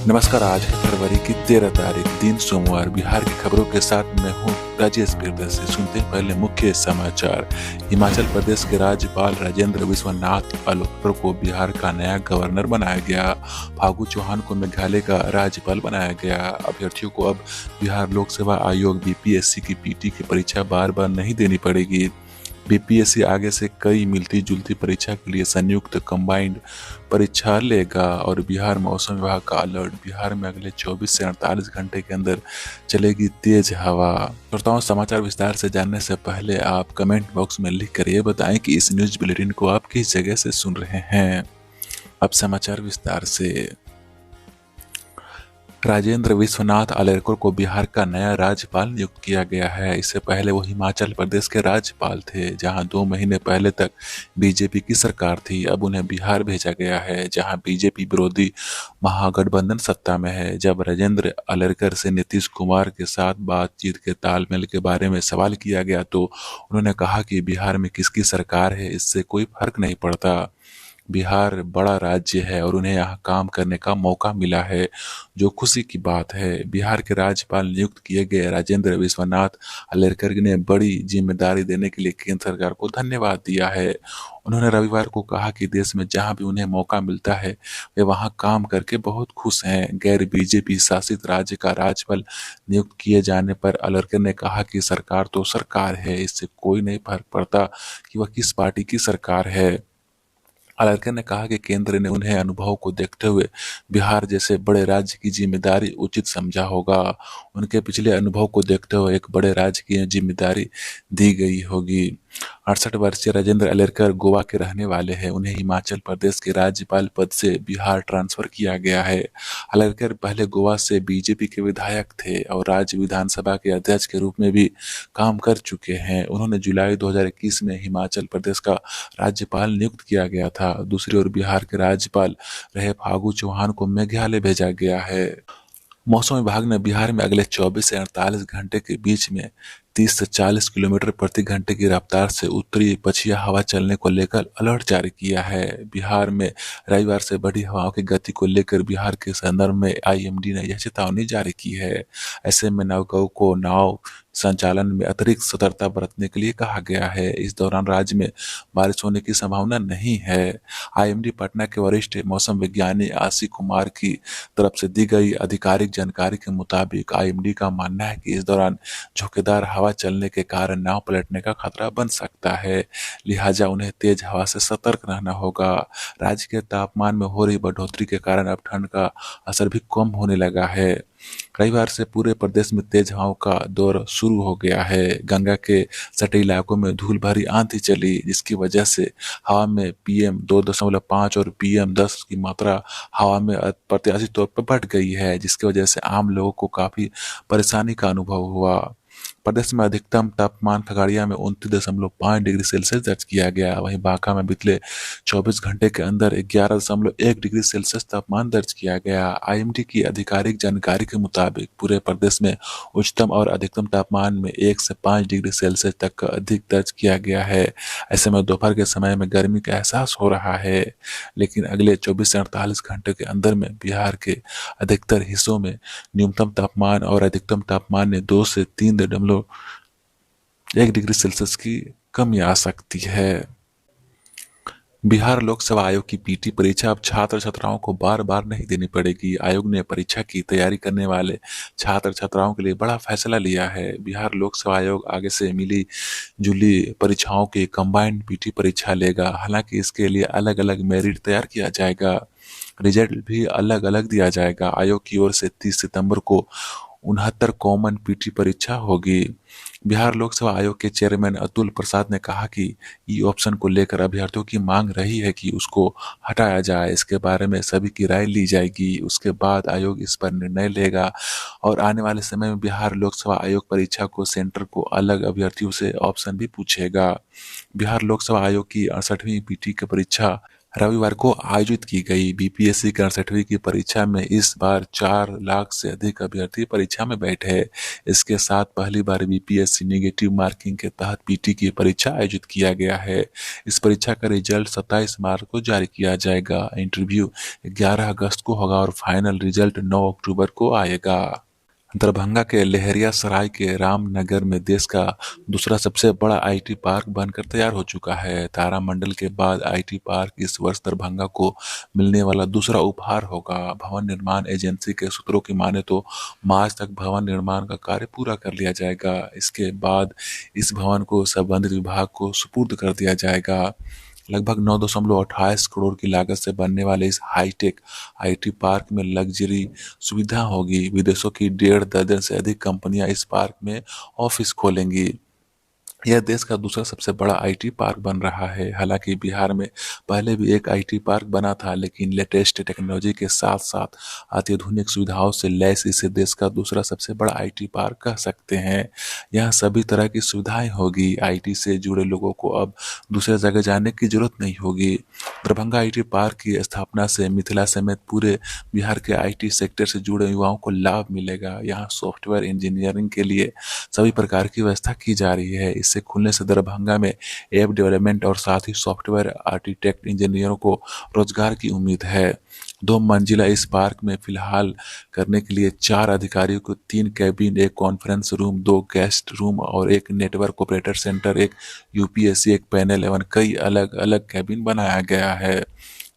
नमस्कार। आज है फरवरी की 13 तारीख, दिन सोमवार। बिहार की खबरों के साथ मैं हूँ राजेश प्रियदर्शी। सुनते हैं पहले मुख्य समाचार। हिमाचल प्रदेश के राज्यपाल राजेंद्र विश्वनाथ अर्लेकर को बिहार का नया गवर्नर बनाया गया। फागू चौहान को मेघालय का राज्यपाल बनाया गया। अभ्यर्थियों को अब बिहार लोक सेवा आयोग बीपीएससी की पीटी की परीक्षा बार बार नहीं देनी पड़ेगी। बीपीएससी आगे से कई मिलती जुलती परीक्षा के लिए संयुक्त कंबाइंड परीक्षा लेगा। और बिहार मौसम विभाग का अलर्ट, बिहार में अगले 24 से 48 घंटे के अंदर चलेगी तेज हवा। श्रोताओं, समाचार विस्तार से जानने से पहले आप कमेंट बॉक्स में लिख कर ये बताएं कि इस न्यूज बुलेटिन को आप किस जगह से सुन रहे हैं। अब समाचार विस्तार से। राजेंद्र विश्वनाथ अर्लेकर को बिहार का नया राज्यपाल नियुक्त किया गया है। इससे पहले वो हिमाचल प्रदेश के राज्यपाल थे, जहां 2 महीने पहले तक बीजेपी की सरकार थी। अब उन्हें बिहार भेजा गया है, जहां बीजेपी विरोधी महागठबंधन सत्ता में है। जब राजेंद्र अर्लेकर से नीतीश कुमार के साथ बातचीत के तालमेल के बारे में सवाल किया गया तो उन्होंने कहा कि बिहार में किसकी सरकार है, इससे कोई फर्क नहीं पड़ता। बिहार बड़ा राज्य है और उन्हें यहाँ काम करने का मौका मिला है, जो खुशी की बात है। बिहार के राज्यपाल नियुक्त किए गए राजेंद्र विश्वनाथ अर्लेकर ने बड़ी जिम्मेदारी देने के लिए केंद्र सरकार को धन्यवाद दिया है। उन्होंने रविवार को कहा कि देश में जहां भी उन्हें मौका मिलता है वे वहां काम करके बहुत खुश हैं। गैर बीजेपी शासित राज्य का राज्यपाल नियुक्त किए जाने पर अर्लेकर ने कहा कि सरकार तो सरकार है, इससे कोई नहीं फर्क पड़ता कि वह किस पार्टी की सरकार है। अर्लेकर ने कहा कि केंद्र ने उन्हें अनुभव को देखते हुए बिहार जैसे बड़े राज्य की जिम्मेदारी उचित समझा होगा। उनके पिछले अनुभव को देखते हुए एक बड़े राज्य की जिम्मेदारी दी गई होगी। 68 वर्षीय राजेंद्र अर्लेकर गोवा के रहने वाले हैं। उन्हें हिमाचल प्रदेश के राज्यपाल पद से बिहार ट्रांसफर किया गया है। अर्लेकर पहले गोवा से बीजेपी के विधायक थे और राज्य विधानसभा के अध्यक्ष के रूप में भी काम कर चुके हैं। उन्होंने जुलाई 2021 में हिमाचल प्रदेश का राज्यपाल नियुक्त किया गया था। दूसरी ओर बिहार के राज्यपाल रहे फागू चौहान को मेघालय भेजा गया है। मौसम विभाग ने बिहार में अगले 24 से 48 घंटे के बीच में 30 से 40 किलोमीटर प्रति घंटे की रफ्तार से उत्तरी पछिया हवा चलने को लेकर अलर्ट जारी किया है। बिहार में रविवार से बढ़ी हवाओं की गति को लेकर बिहार के संदर्भ में आईएमडी ने यह चेतावनी जारी की है। ऐसे में नौकाओं को नाव संचालन में अतिरिक्त सतर्कता बरतने के लिए कहा गया है। इस दौरान राज्य में बारिश होने की संभावना नहीं है। आईएमडी पटना के वरिष्ठ मौसम विज्ञानी आशी कुमार की तरफ से दी गई आधिकारिक जानकारी के मुताबिक आईएमडी का मानना है कि इस दौरान झोंकेदार हवा चलने के कारण नाव पलटने का खतरा बन सकता है, लिहाजा उन्हें तेज हवा से सतर्क रहना होगा। राज्य के तापमान में हो रही बढ़ोतरी के कारण अब ठंड का असर भी कम होने लगा है। रविवार से पूरे प्रदेश में तेज हवाओं का दौर शुरू हो गया है। गंगा के सटे इलाकों में धूल भरी आंधी चली, जिसकी वजह से हवा में PM 2.5 और PM 10 की मात्रा हवा में अप्रत्याशित तौर पर बढ़ गई है, जिसकी वजह से आम लोगों को काफी परेशानी का अनुभव हुआ। प्रदेश में अधिकतम तापमान खगड़िया में 29.5 डिग्री सेल्सियस दर्ज किया गया। वहीं बांका में बीते 24 घंटे के अंदर 11.1 डिग्री सेल्सियस तापमान दर्ज किया गया। आईएमडी की आधिकारिक जानकारी के मुताबिक पूरे प्रदेश में उच्चतम और अधिकतम तापमान में 1 से 5 डिग्री सेल्सियस तक का अधिक दर्ज किया गया है। ऐसे में दोपहर के समय में गर्मी का एहसास हो रहा है, लेकिन अगले 24 से 48 घंटे के अंदर में बिहार के अधिकतर हिस्सों में न्यूनतम तापमान और अधिकतम तापमान में 2 से 3.1 डिग्री सेल्सियस की कमी आ सकती है। बिहार लोक सेवा आयोग की पीटी परीक्षा अब छात्र छात्राओं को बार बार नहीं देनी पड़ेगी। आयोग ने परीक्षा की तैयारी करने वाले छात्र छात्राओं के लिए बड़ा फैसला लिया है। बिहार लोक सेवा आयोग आगे से मिली जुली परीक्षाओं की कंबाइंड पीटी परीक्षा लेगा। हालांकि इसके लिए अलग अलग मेरिट तैयार किया जाएगा, रिजल्ट भी अलग अलग दिया जाएगा। आयोग की ओर से 30 सितंबर को 69 कॉमन पीटी परीक्षा होगी। बिहार लोक सेवा आयोग के चेयरमैन अतुल प्रसाद ने कहा कि ई ऑप्शन को लेकर अभ्यर्थियों की मांग रही है कि उसको हटाया जाए। इसके बारे में सभी की राय ली जाएगी, उसके बाद आयोग इस पर निर्णय लेगा और आने वाले समय में बिहार लोक सेवा आयोग परीक्षा को सेंटर को अलग अभ्यर्थियों से ऑप्शन भी पूछेगा। बिहार लोक सेवा आयोग की 68वीं पीटी की परीक्षा रविवार को आयोजित की गई बीपीएससी की 68वीं की परीक्षा में इस बार 4 लाख से अधिक अभ्यर्थी परीक्षा में बैठे। इसके साथ पहली बार बीपीएससी नेगेटिव मार्किंग के तहत पीटी की परीक्षा आयोजित किया गया है। इस परीक्षा का रिजल्ट 27 मार्च को जारी किया जाएगा। इंटरव्यू 11 अगस्त को होगा और फाइनल रिजल्ट 9 अक्टूबर को आएगा। दरभंगा के लहेरियासराय के रामनगर में देश का दूसरा सबसे बड़ा आईटी पार्क बनकर तैयार हो चुका है। तारामंडल के बाद आईटी पार्क इस वर्ष दरभंगा को मिलने वाला दूसरा उपहार होगा। भवन निर्माण एजेंसी के सूत्रों की माने तो मार्च तक भवन निर्माण का कार्य पूरा कर लिया जाएगा। इसके बाद इस भवन को संबंधित विभाग को सुपुर्द कर दिया जाएगा। लगभग 9.28 करोड़ की लागत से बनने वाले इस हाईटेक आईटी पार्क में लग्जरी सुविधा होगी। विदेशों की 1.5 दर्जन से अधिक कंपनियां इस पार्क में ऑफिस खोलेंगी। यह देश का दूसरा सबसे बड़ा आईटी पार्क बन रहा है। हालांकि बिहार में पहले भी एक आईटी पार्क बना था, लेकिन लेटेस्ट टेक्नोलॉजी के साथ साथ अत्याधुनिक सुविधाओं से लैस इसे देश का दूसरा सबसे बड़ा आईटी पार्क कह सकते हैं। यहाँ सभी तरह की सुविधाएं होगी। आईटी से जुड़े लोगों को अब दूसरे जगह जाने की जरूरत नहीं होगी। दरभंगा आईटी पार्क की स्थापना से मिथिला समेत पूरे बिहार के आईटी सेक्टर से जुड़े युवाओं को लाभ मिलेगा। यहाँ सॉफ्टवेयर इंजीनियरिंग के लिए सभी प्रकार की व्यवस्था की जा रही है। इससे खुलने से दरभंगा में ऐप डेवलपमेंट और साथ ही सॉफ्टवेयर आर्किटेक्ट इंजीनियरों को रोजगार की उम्मीद है। 2 मंजिला इस पार्क में फिलहाल करने के लिए 4 अधिकारियों को 3 cabin, 1 conference room, 2 guest room और 1 network operator centre, 1 UPSC, 1 panel एवं कई अलग अलग कैबिन बनाया गया है।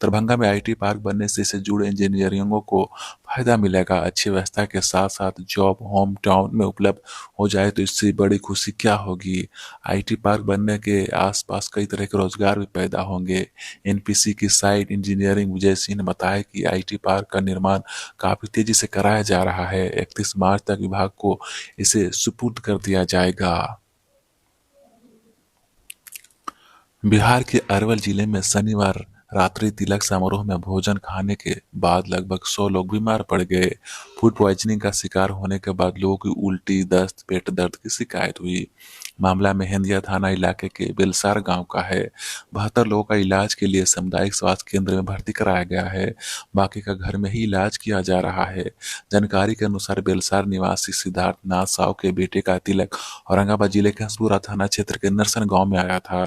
दरभंगा में आईटी पार्क बनने से इससे जुड़े इंजीनियरिंगों को फायदा मिलेगा। अच्छी व्यवस्था के साथ साथ जॉब होम टाउन में उपलब्ध हो जाए तो इससे बड़ी खुशी क्या होगी। आईटी पार्क बनने के आसपास कई तरह के रोजगार भी पैदा होंगे। एनपीसी की साइट इंजीनियरिंग विजय सिंह ने बताया कि आईटी पार्क का निर्माण काफी तेजी से कराया जा रहा है। 31 मार्च तक विभाग को इसे सुपुर्द कर दिया जाएगा। बिहार के अरवल जिले में शनिवार रात्रि तिलक समारोह में भोजन खाने के बाद लगभग 100 लोग बीमार पड़ गए। फूड पॉइजनिंग का शिकार होने के बाद लोगों की उल्टी, दस्त, पेट दर्द की शिकायत हुई। मामला मेहंदिया थाना इलाके के बेलसार गांव का है। 72 लोगों का इलाज के लिए सामुदायिक स्वास्थ्य केंद्र में भर्ती कराया गया है। बाकी का घर में ही इलाज किया जा रहा है। जानकारी के अनुसार बेलसार निवासी सिद्धार्थ नाथ साव के बेटे का तिलक औरंगाबाद जिले के हंसपुरा थाना क्षेत्र के नरसन गांव में आया था।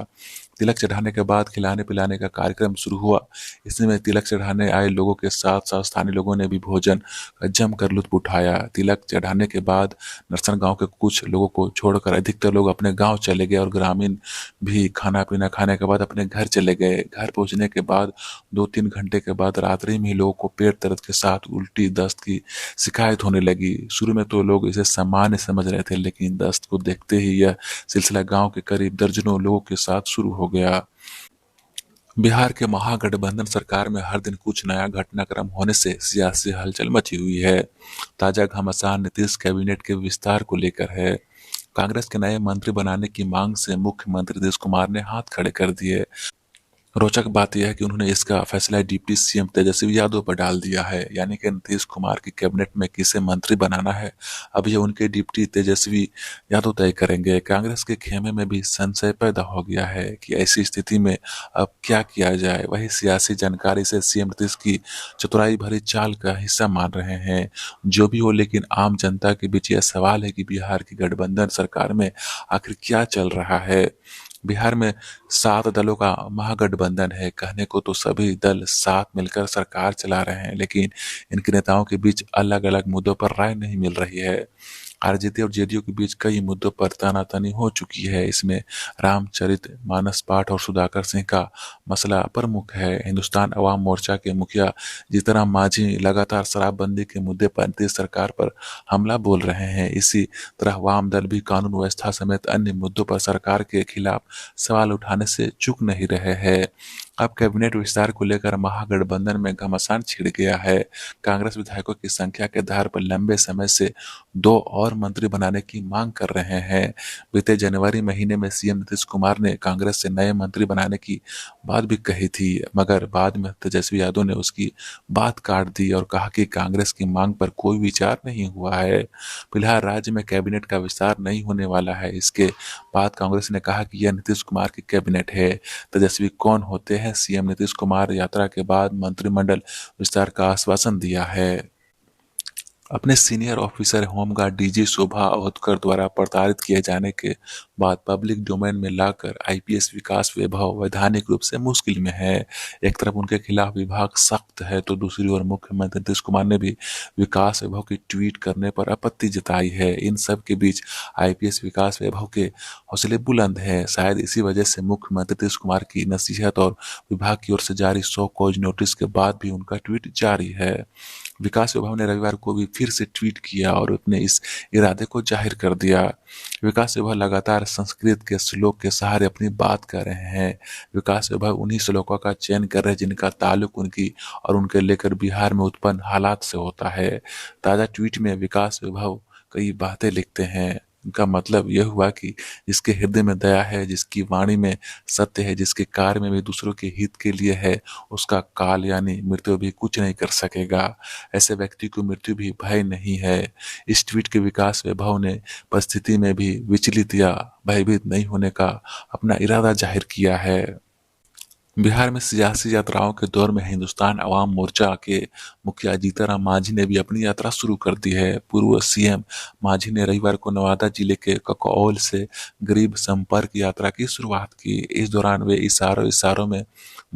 तिलक चढ़ाने के बाद खिलाने पिलाने का कार्यक्रम शुरू हुआ। इसमें तिलक चढ़ाने आए लोगों के साथ साथ स्थानीय लोगों ने भी भोजन का जमकर लुत्फ उठाया। तिलक चढ़ाने के बाद नरसन गांव के कुछ लोगों को छोड़कर अधिकतर लोग अपने गांव चले गए और ग्रामीण भी खाना पीना खाने के बाद अपने घर चले गए। घर पहुंचने के बाद 2-3 घंटे के बाद रात्रि में ही लोगों को पेट दर्द के साथ उल्टी, दस्त की शिकायत होने लगी। शुरू में तो लोग इसे सामान्य समझ रहे थे, लेकिन दस्त को देखते ही यह सिलसिला गांव के करीब दर्जनों लोगों के साथ शुरू हो गया। बिहार के महागठबंधन सरकार में हर दिन कुछ नया घटनाक्रम होने से सियासी हलचल मची हुई है। ताजा घमासान नीतीश कैबिनेट के विस्तार को लेकर है। कांग्रेस के नए मंत्री बनाने की मांग से मुख्यमंत्री नीतीश कुमार ने हाथ खड़े कर दिए। रोचक बात यह है कि उन्होंने इसका फैसला डिप्टी सीएम तेजस्वी यादव पर डाल दिया है। यानी कि नीतीश कुमार की कैबिनेट में किसे मंत्री बनाना है, अब यह उनके डिप्टी तेजस्वी यादव तय करेंगे। कांग्रेस के खेमे में भी संशय पैदा हो गया है कि ऐसी स्थिति में अब क्या किया जाए। वही सियासी जानकारी से सीएम नीतीश की चतुराई भरी चाल का हिस्सा मान रहे हैं। जो भी हो, लेकिन आम जनता के बीच यह सवाल है कि बिहार की गठबंधन सरकार में आखिर क्या चल रहा है। बिहार में 7 दलों का महागठबंधन है। कहने को तो सभी दल साथ मिलकर सरकार चला रहे हैं, लेकिन इनके नेताओं के बीच अलग अलग मुद्दों पर राय नहीं मिल रही है। आरजेडी और जेडीयू के बीच कई मुद्दों पर तनातनी हो चुकी है। इसमें रामचरित मानस पाठ और सुधाकर सिंह का मसला प्रमुख है। हिंदुस्तान अवाम मोर्चा के मुखिया जीतनराम मांझी लगातार शराबबंदी के मुद्दे पर नीतीश सरकार पर हमला बोल रहे हैं। इसी तरह वाम दल भी कानून व्यवस्था समेत अन्य मुद्दों पर सरकार के खिलाफ सवाल उठाने से चूक नहीं रहे हैं। अब कैबिनेट विस्तार को लेकर महागठबंधन में घमासान छिड़ गया है। कांग्रेस विधायकों की संख्या के आधार पर लंबे समय से 2 और मंत्री बनाने की मांग कर रहे हैं। बीते जनवरी महीने में सीएम नीतीश कुमार ने कांग्रेस से नए मंत्री बनाने की बात भी कही थी, मगर बाद में तेजस्वी यादव ने उसकी बात काट दी और कहा कि कांग्रेस की मांग पर कोई विचार नहीं हुआ है। फिलहाल राज्य में कैबिनेट का विस्तार नहीं होने वाला है। इसके बाद कांग्रेस ने कहा कि यह नीतीश कुमार की कैबिनेट है। तेजस्वी कौन होते हैं हैं। सीएम नीतीश कुमार यात्रा के बाद मंत्रिमंडल विस्तार का आश्वासन दिया है। अपने सीनियर ऑफिसर होमगार्ड डीजी शोभा अवधकर द्वारा प्रताड़ित किए जाने के बाद पब्लिक डोमेन में लाकर आईपीएस विकास वैभव वैधानिक रूप से मुश्किल में है। एक तरफ उनके खिलाफ विभाग सख्त है तो दूसरी ओर मुख्यमंत्री नीतीश कुमार ने भी विकास वैभव की ट्वीट करने पर आपत्ति जताई है। इन सब के बीच आईपीएस विकास वैभव के हौसले बुलंद हैं। शायद इसी वजह से मुख्यमंत्री नीतीश कुमार की नसीहत और विभाग की ओर से जारी 100 कॉज नोटिस के बाद भी उनका ट्वीट जारी है। विकास वैभव ने रविवार को भी फिर से ट्वीट किया और अपने इस इरादे को जाहिर कर दिया। विकास वैभव लगातार संस्कृत के श्लोक के सहारे अपनी बात कर रहे हैं। विकास वैभव उन्हीं श्लोकों का चयन कर रहे हैं जिनका ताल्लुक उनकी और उनके लेकर बिहार में उत्पन्न हालात से होता है। ताजा ट्वीट में विकास वैभव कई बातें लिखते हैं। इनका मतलब यह हुआ कि जिसके हृदय में दया है, जिसकी वाणी में सत्य है, जिसके कार्य में भी दूसरों के हित के लिए है, उसका काल यानी मृत्यु भी कुछ नहीं कर सकेगा। ऐसे व्यक्ति को मृत्यु भी भय नहीं है। इस ट्वीट के विकास वैभव ने परिस्थिति में भी विचलित या भयभीत नहीं होने का अपना इरादा जाहिर किया है। बिहार में सियासी यात्राओं के दौर में हिंदुस्तान अवाम मोर्चा के मुखिया जीतन मांझी ने भी अपनी यात्रा शुरू कर दी है। पूर्व सीएम मांझी ने रविवार को नवादा जिले के ककौल से गरीब संपर्क यात्रा की शुरुआत की। इस दौरान वे इशारों में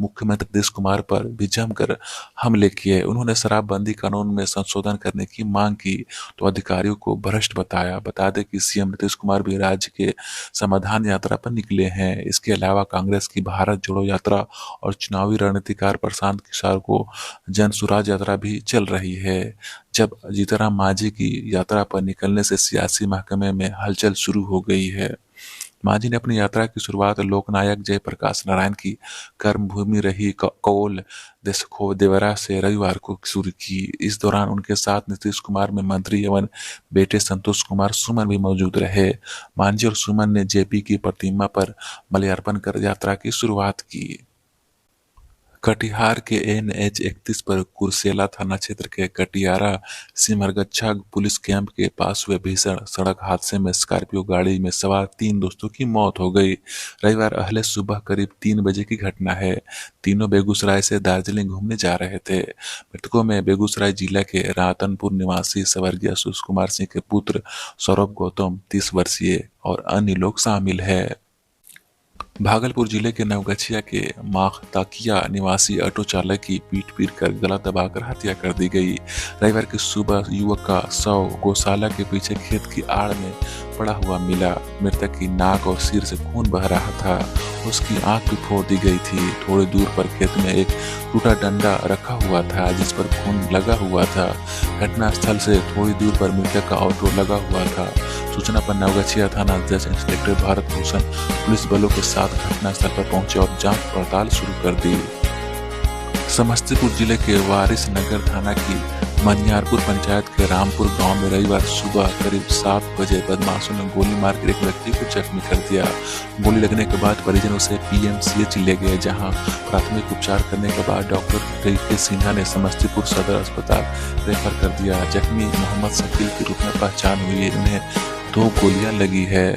मुख्यमंत्री नीतीश कुमार पर भी जमकर हमले किए। उन्होंने शराबबंदी कानून में संशोधन करने की मांग की तो अधिकारियों को भ्रष्ट बताया। बता दें कि सीएम नीतीश कुमार भी राज्य के समाधान यात्रा पर निकले हैं। इसके अलावा कांग्रेस की भारत जोड़ो यात्रा और चुनावी रणनीतिकार प्रशांत किशोर को जन सुराज यात्रा भी चल रही है। जब जीतन मांझी की यात्रा पर निकलने से सियासी महकमे में हलचल शुरू हो गई है। मांझी ने अपनी यात्रा की शुरुआत लोकनायक जयप्रकाश नारायण की कर्मभूमि रही कौल देवरा से रविवार को शुरू की। इस दौरान उनके साथ नीतीश कुमार में मंत्री एवं बेटे संतोष कुमार सुमन भी मौजूद रहे। मांझी और सुमन ने जेपी की प्रतिमा पर माल्यार्पण कर यात्रा की शुरुआत की। कटिहार के NH 31 पर कुर्सेला थाना क्षेत्र के कटियारा सिमरगच्छा पुलिस कैंप के पास हुए भीषण सड़क हादसे में स्कॉर्पियो गाड़ी में सवार 3 दोस्तों की मौत हो गई। रविवार अहले सुबह करीब 3 बजे की घटना है। तीनों बेगूसराय से दार्जिलिंग घूमने जा रहे थे। मृतकों में बेगूसराय जिला के रातनपुर निवासी स्वर्गीय सुष कुमार सिंह के पुत्र सौरभ गौतम 30 वर्षीय और अन्य लोग शामिल है। भागलपुर जिले के नवगछिया के माखताकिया निवासी ऑटो चालक की पीट कर गला दबाकर हत्या कर दी गई। रविवार की सुबह युवक का शव गौशाला के पीछे खेत की आड़ में पड़ा हुआ मिला। मृतक की नाक और सिर से खून बह रहा था। उसकी आंख भी फोड़ दी गई थी। थोड़ी दूर पर खेत में एक टूटा डंडा रखा हुआ था जिस पर खून लगा हुआ था। घटनास्थल से थोड़ी दूर पर मृतक का ऑटो लगा हुआ था। सूचना पर नवगछिया थाना अध्यक्ष इंस्पेक्टर भारत भूषण पुलिस बलों के साथ घटनास्थल पर पहुंचे और जांच पड़ताल शुरू कर दी। समस्तीपुर जिले के वारिस नगर थाना की मनियारपुर पंचायत के रामपुर गांव में रविवार सुबह करीब 7 बजे बदमाशों ने गोली मारकर एक व्यक्ति को जख्मी कर दिया। गोली लगने के बाद परिजन उसे PMCH ले गए, जहां प्राथमिक उपचार करने के बाद डॉक्टर के सिन्हा ने समस्तीपुर सदर अस्पताल रेफर कर दिया। जख्मी मोहम्मद शकील के रूप में पहचान हुई। इन्हें 2 गोलियां लगी है।